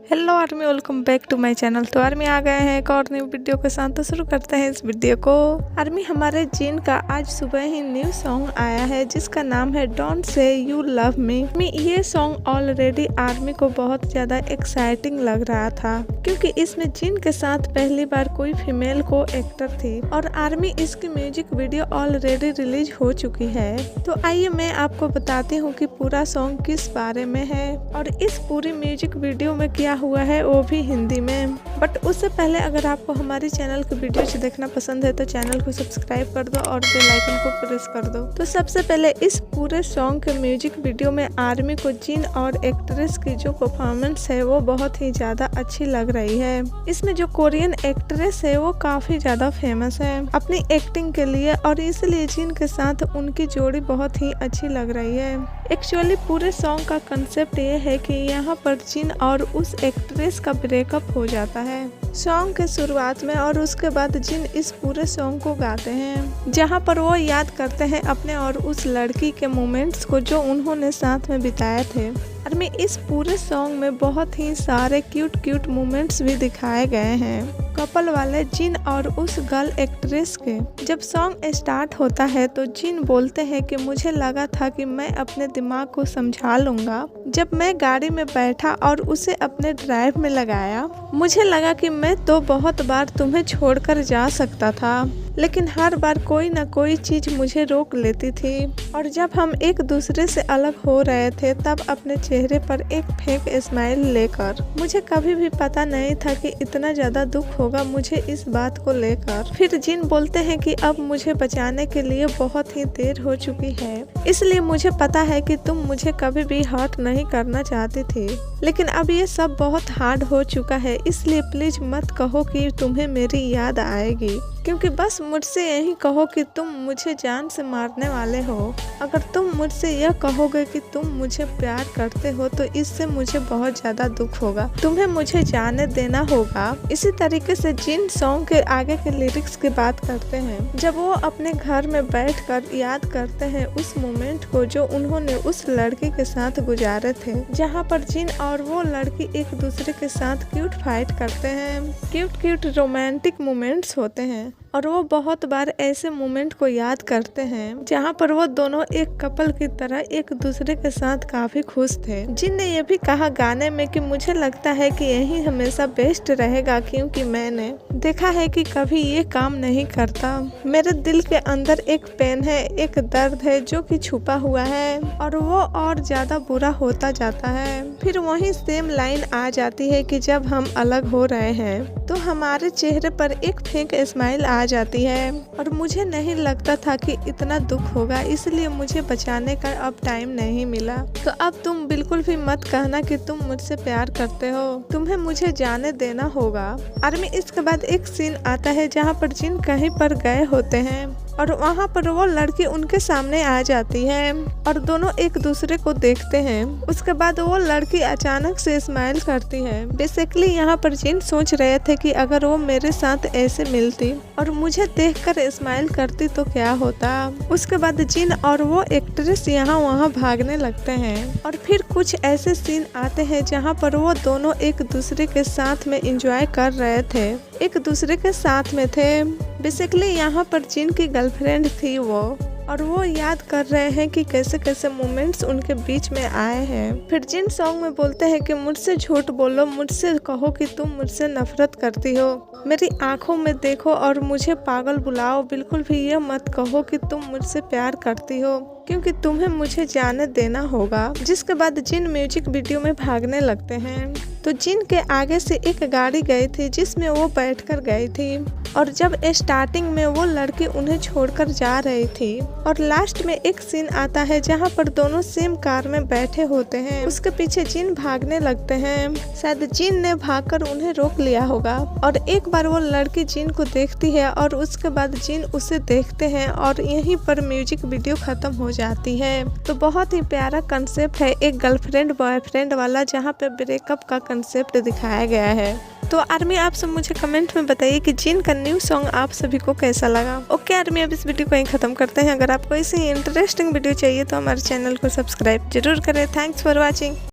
Hello army, welcome back to my channel. तो army आ गए हैं एक और न्यू वीडियो के साथ। तो शुरू करते हैं इस वीडियो को। आर्मी, हमारे जिन का आज सुबह ही न्यू सॉन्ग आया है जिसका नाम है don't say you love me. ये सॉन्ग ऑलरेडी आर्मी को बहुत ज्यादा एक्साइटिंग लग रहा था क्योंकि इसमें जिन के साथ पहली बार कोई फीमेल को एक्टर थी और आर्मी इसकी म्यूजिक वीडियो ऑलरेडी रिलीज हो चुकी है। तो आइए मैं आपको बताती हूँ कि पूरा सॉन्ग किस बारे में है और इस पूरी म्यूजिक वीडियो में क्या हुआ है, वो भी हिंदी में। बट उससे पहले अगर आपको हमारी चैनल की वीडियोज देखना पसंद है तो चैनल को सब्सक्राइब कर दो और बेल आइकन को प्रेस कर दो। तो सबसे पहले इस पूरे सॉन्ग के म्यूजिक वीडियो में आर्मी को जिन और एक्ट्रेस की जो परफॉर्मेंस है वो बहुत ही ज्यादा अच्छी लग रही है। इसमें जो कोरियन एक्ट्रेस है वो काफी ज्यादा फेमस है अपनी एक्टिंग के लिए और इसलिए जिन के साथ उनकी जोड़ी बहुत ही अच्छी लग रही है। एक्चुअली पूरे सॉन्ग का कंसेप्ट ये है कि यहाँ पर जिन और उस एक्ट्रेस का ब्रेकअप हो जाता है सॉन्ग के शुरुआत में और उसके बाद जिन इस पूरे सॉन्ग को गाते हैं जहाँ पर वो याद करते हैं अपने और उस लड़की के मोमेंट्स को जो उन्होंने साथ में बिताए थे। और में इस पूरे सॉन्ग में बहुत ही सारे क्यूट मोमेंट्स भी दिखाए गए हैं कपल वाले जिन और उस गर्ल एक्ट्रेस के। जब सॉन्ग स्टार्ट होता है तो जिन बोलते हैं कि मुझे लगा था कि मैं अपने दिमाग को समझा लूंगा जब मैं गाड़ी में बैठा और उसे अपने ड्राइव में लगाया। मुझे लगा कि मैं तो बहुत बार तुम्हें छोड़कर जा सकता था लेकिन हर बार कोई ना कोई चीज मुझे रोक लेती थी और जब हम एक दूसरे से अलग हो रहे थे तब अपने चेहरे पर एक फेक स्माइल लेकर। मुझे कभी भी पता नहीं था कि इतना ज्यादा दुख होगा मुझे इस बात को लेकर। फिर जिन बोलते हैं कि अब मुझे बचाने के लिए बहुत ही देर हो चुकी है, इसलिए मुझे पता है कि तुम मुझे कभी भी हर्ट नहीं करना चाहती थी लेकिन अब ये सब बहुत हार्ड हो चुका है, इसलिए प्लीज मत कहो कि तुम्हें मेरी याद आएगी क्योंकि बस मुझसे यही कहो कि तुम मुझे जान से मारने वाले हो। अगर तुम मुझसे यह कहोगे कि तुम मुझे प्यार करते हो तो इससे मुझे बहुत ज्यादा दुख होगा, तुम्हें मुझे जाने देना होगा। इसी तरीके से जिन सॉन्ग के आगे के लिरिक्स की बात करते हैं जब वो अपने घर में बैठकर याद करते हैं उस मोमेंट को जो उन्होंने उस लड़की के साथ गुजारे थे, जहाँ पर जिन और वो लड़की एक दूसरे के साथ क्यूट फाइट करते हैं। क्यूट रोमांटिक मोमेंट्स होते हैं और वो बहुत बार ऐसे मोमेंट को याद करते हैं जहाँ पर वो दोनों एक कपल की तरह एक दूसरे के साथ काफी खुश थे। जिन ने ये भी कहा गाने में कि मुझे लगता है कि यही हमेशा बेस्ट रहेगा क्योंकि मैंने देखा है कि कभी ये काम नहीं करता। मेरे दिल के अंदर एक पेन है, एक दर्द है जो कि छुपा हुआ है और वो और ज्यादा बुरा होता जाता है। फिर वही सेम लाइन आ जाती है कि जब हम अलग हो रहे हैं तो हमारे चेहरे पर एक फेक स्माइल आ जाती है और मुझे नहीं लगता था कि इतना दुख होगा, इसलिए मुझे बचाने का अब टाइम नहीं मिला। तो अब तुम बिल्कुल भी मत कहना कि तुम मुझसे प्यार करते हो, तुम्हें मुझे जाने देना होगा। आर्मी, इसके बाद एक सीन आता है जहाँ पर जिन कहीं पर गए होते हैं और वहाँ पर वो लड़की उनके सामने आ जाती है और दोनों एक दूसरे को देखते हैं। उसके बाद वो लड़की अचानक से स्माइल करती है। बेसिकली यहाँ पर जिन सोच रहे थे कि अगर वो मेरे साथ ऐसे मिलती और मुझे देखकर स्माइल करती तो क्या होता। उसके बाद जिन और वो एक्ट्रेस यहाँ वहाँ भागने लगते हैं और फिर कुछ ऐसे सीन आते हैं जहाँ पर वो दोनों एक दूसरे के साथ में एंजॉय कर रहे थे, एक दूसरे के साथ में थे। बेसिकली यहाँ पर जिन की गर्लफ्रेंड थी वो और वो याद कर रहे हैं कि कैसे कैसे मोमेंट्स उनके बीच में आए हैं। फिर जिन सॉन्ग में बोलते हैं कि मुझसे झूठ बोलो, मुझसे कहो कि तुम मुझसे नफरत करती हो, मेरी आंखों में देखो और मुझे पागल बुलाओ, बिल्कुल भी ये मत कहो कि तुम मुझसे प्यार करती हो क्योंकि तुम्हें मुझे जाने देना होगा। जिसके बाद जिन म्यूजिक वीडियो में भागने लगते हैं तो जिन के आगे से एक गाड़ी गई थी जिसमें वो बैठकर गई थी और जब स्टार्टिंग में वो लड़की उन्हें छोड़कर जा रही थी और लास्ट में एक सीन आता है जहाँ पर दोनों सेम कार में बैठे होते हैं। उसके पीछे जिन भागने लगते हैं, शायद जिन ने भागकर उन्हें रोक लिया होगा और एक बार वो लड़की जिन को देखती है और उसके बाद जिन उसे देखते हैं और यहीं पर म्यूजिक वीडियो खत्म हो जाती है। तो बहुत ही प्यारा कंसेप्ट है एक गर्लफ्रेंड बॉयफ्रेंड वाला जहाँ पे ब्रेकअप का कंसेप्ट दिखाया गया है। तो आर्मी, आप सब मुझे कमेंट में बताइए कि जिन का न्यू सॉन्ग आप सभी को कैसा लगा। ओके आर्मी, अब इस वीडियो को यहीं खत्म करते हैं। अगर आपको ऐसी इंटरेस्टिंग वीडियो चाहिए तो हमारे चैनल को सब्सक्राइब जरूर करें। Thanks for watching.